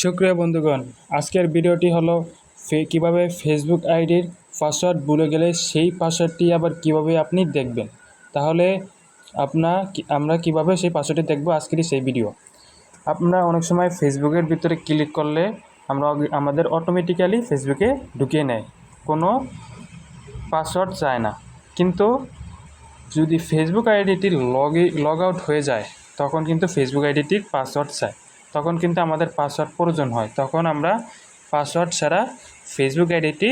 সুপ্রিয় বন্ধুগণ, আজকের ভিডিওটি হলো কিভাবে ফেসবুক আইডির পাসওয়ার্ড ভুলে গেলে সেই পাসওয়ার্ডটি আবার কিভাবে আপনি দেখবেন। তাহলে আমরা কিভাবে সেই পাসওয়ার্ডটি দেখব, আজকেরই সেই ভিডিও। আপনারা অনেক সময় ফেসবুকের ভিতরে ক্লিক করলে আমাদের অটোমেটিক্যালি ফেসবুকে ঢুকিয়ে নেয়, কোনো পাসওয়ার্ড চায় না। কিন্তু যদি ফেসবুক আইডিটি লগ আউট হয়ে যায়, তখন কিন্তু ফেসবুক আইডিটির পাসওয়ার্ড চায়, তখন কিন্তু আমাদের পাসওয়ার্ড প্রয়োজন হয়। তখন আমরা পাসওয়ার্ড ছাড়া ফেসবুক আইডিটি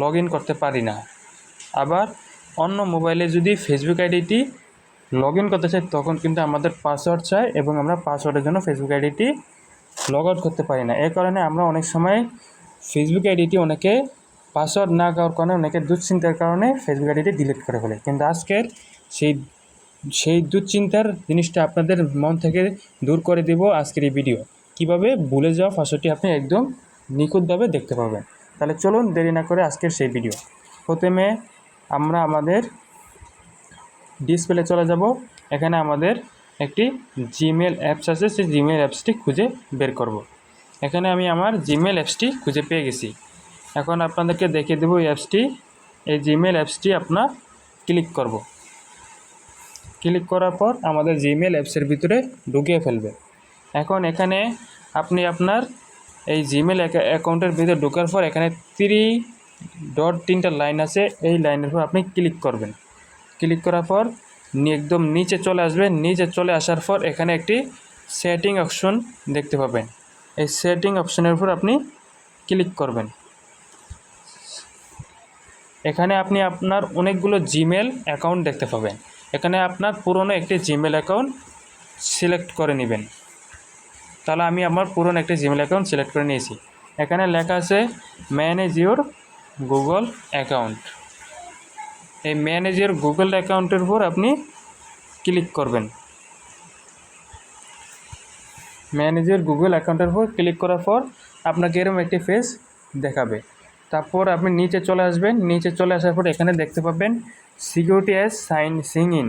লগ ইন করতে পারি না। আবার অন্য মোবাইলে যদি ফেসবুক আইডিটি লগ ইন করতে চাই, তখন কিন্তু আমাদের পাসওয়ার্ড চায় এবং আমরা পাসওয়ার্ডের জন্য ফেসবুক আইডিটি লগ আউট করতে পারি না। এর কারণে আমরা অনেক সময় ফেসবুক আইডিটি অনেকে পাসওয়ার্ড না দেওয়ার কারণে, অনেকের দুশ্চিন্তার কারণে ফেসবুক আইডিটি ডিলিট করে ফেলে। কিন্তু আজকের সেই দুশ্চিন্তার জিনিসটা আপনাদের মন থেকে দূর করে দেব আজকের এই ভিডিও। কিভাবে ভুলে যাওয়া পাসওয়ার্ডটি আপনি একদম নিখুঁতভাবে দেখতে পাবেন। তাহলে চলুন দেরি না করে আজকের সেই ভিডিও। প্রথমে আমরা আমাদের ডিসপ্লে চলে যাব। এখানে আমাদের একটি জিমেল অ্যাপস আছে, সেই জিমেল অ্যাপসটি খুঁজে বের করব। এখানে আমি আমার জিমেল অ্যাপসটি খুঁজে পেয়ে গেছি। এখন আপনাদেরকে দেখিয়ে দেবো এই অ্যাপসটি। এই জিমেল অ্যাপসটি আপনার ক্লিক করব। ক্লিক করার পর আমাদের জিমেল অ্যাপসের ভিতরে ঢুকিয়ে ফেলবে। এখন এখানে আপনি আপনার এই জিমেল অ্যাকাউন্টের ভিতরে ঢোকার পর এখানে 3 লাইন আছে, এই লাইনের পর আপনি ক্লিক করবেন। ক্লিক করার পর একদম নিচে চলে আসবেন। নিচে চলে আসার পর এখানে একটি সেটিং অপশন দেখতে পাবেন। এই সেটিং অপশনের উপর আপনি ক্লিক করবেন। এখানে আপনি আপনার অনেকগুলো জিমেল অ্যাকাউন্ট দেখতে পাবেন। এখানে আপনার পুরনো একটি জিমেল অ্যাকাউন্ট সিলেক্ট করে নেবেন। তাহলে আমি আমার পুরনো একটি জিমেল অ্যাকাউন্ট সিলেক্ট করে নিয়েছি। এখানে লেখা আছে ম্যানেজ ইওর গুগল অ্যাকাউন্ট। এই ম্যানেজ ইওর গুগল অ্যাকাউন্টের উপর আপনি ক্লিক করবেন। ম্যানেজ ইওর গুগল অ্যাকাউন্টের উপর ক্লিক করার পর আপনাকে এরকম একটি পেজ দেখাবে। তারপর আপনি নিচে চলে আসবেন। নিচে চলে আসার পর এখানে দেখতে পাবেন সিকিউরিটি অ্যাজ সাইন ইন,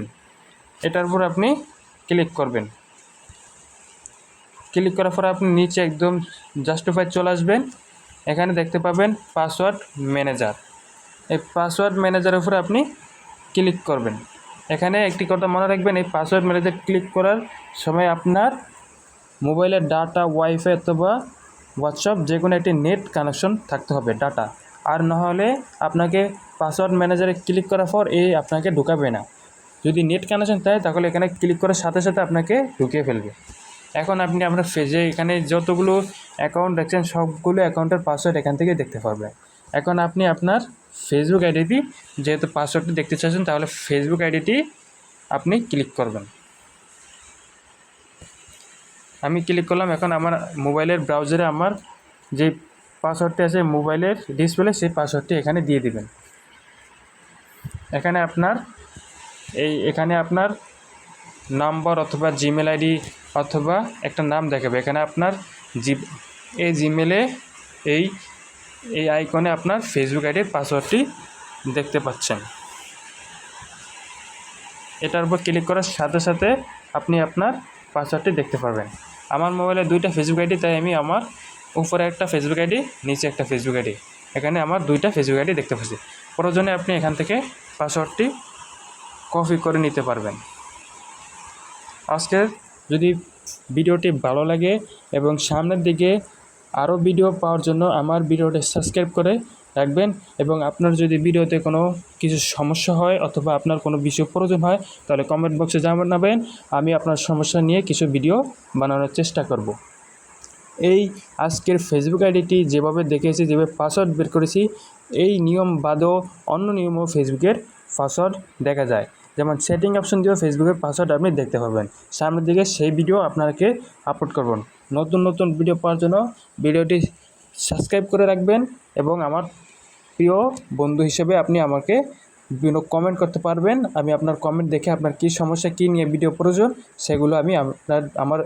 এটার উপর আপনি ক্লিক করবেন। ক্লিক করার পর আপনি নিচে একদম জাস্টিফাই চলে আসবেন। এখানে দেখতে পাবেন পাসওয়ার্ড ম্যানেজার। এই পাসওয়ার্ড ম্যানেজারের উপরে আপনি ক্লিক করবেন। এখানে একটি কথা মনে রাখবেন, এই পাসওয়ার্ড ম্যানেজার ক্লিক করার সময় আপনার মোবাইলের ডাটা, ওয়াইফাই অথবা হোয়াটসঅ্যাপ যে কোনো একটি নেট কানেকশন থাকতে হবে, ডাটা। আর না হলে আপনাকে পাসওয়ার্ড ম্যানেজারে ক্লিক করার পর আপনাকে ঢুকাবে না। যদি নেট কানেকশন থাকে তাহলে এখানে ক্লিক করার সাথে সাথে আপনাকে ঢুকিয়ে ফেলবে। এখন আপনি আপনার পেজে এখানে যতগুলো অ্যাকাউন্ট দেখছেন সবগুলো অ্যাকাউন্টের পাসওয়ার্ড এখান থেকে দেখতে পারবেন। এখন আপনি আপনার ফেসবুক আইডিটি, যেহেতু পাসওয়ার্ডটি দেখতে চাচ্ছেন, তাহলে ফেসবুক আইডিটি আপনি ক্লিক করবেন। আমি ক্লিক করলাম। এখন আমার মোবাইলের ব্রাউজারে আমার যে পাসওয়ার্ডটি আছে মোবাইলের ডিসপ্লে, সেই পাসওয়ার্ডটি এখানে দিয়ে দিবেন। এখানে আপনার নাম্বার অথবা জিমেল আইডি অথবা একটা নাম দেখাবে। এখানে আপনার এই জিমেলে এই আইকনে আপনার ফেসবুক আইডির পাসওয়ার্ডটি দেখতে পাচ্ছেন। এটার উপর ক্লিক করার সাথে সাথে আপনি আপনার পাসওয়ার্ডটি দেখতে পারবেন। আমার মোবাইলে 2টা ফেসবুক আইডি, তাই আমি আমার উপরে একটা ফেসবুক আইডি, নিচে একটা ফেসবুক আইডি, এখানে আমার 2টা ফেসবুক আইডি দেখতে পাচ্ছি। প্রয়োজনে আপনি এখান থেকে পাসওয়ার্ডটি কপি করে নিতে পারবেন। আজকের যদি ভিডিওটি ভালো লাগে এবং সামনের দিকে আরও ভিডিও পাওয়ার জন্য আমার ভিডিওটি সাবস্ক্রাইব করে রাখবেন। এবং আপনার যদি ভিডিওতে কোনো কিছু সমস্যা হয় অথবা আপনার কোনো বিষয় প্রয়োজন হয়, তাহলে কমেন্ট বক্সে জানাবেন। আমি আপনার সমস্যা নিয়ে কিছু ভিডিও বানানোর চেষ্টা করব। এই আজকের ফেসবুক আইডিটি যেভাবে দেখেছি, যেভাবে পাসওয়ার্ড বের করেছি, এই নিয়ম বাদেও অন্য নিয়মও ফেসবুকের পাসওয়ার্ড দেখা যায়। যেমন সেটিং অপশন দিয়েও ফেসবুকের পাসওয়ার্ড আপনি দেখতে পাবেন। সামনের দিকে সেই ভিডিও আপনাকে আপলোড করবেন। নতুন নতুন ভিডিও পাওয়ার জন্য ভিডিওটি সাবস্ক্রাইব করে রাখবেন এবং আমার প্রিয় বন্ধু হিসেবে আপনি আমাকে কমেন্ট করতে পারবেন। আমি আপনার কমেন্ট দেখে আপনার কী সমস্যা, কী নিয়ে ভিডিও প্রয়োজন, সেগুলো আমি আমার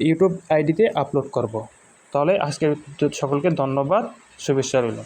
ইউটিউব আইডিতে আপলোড করব। তাহলে আজকের সকলকে ধন্যবাদ, শুভেচ্ছা রইল।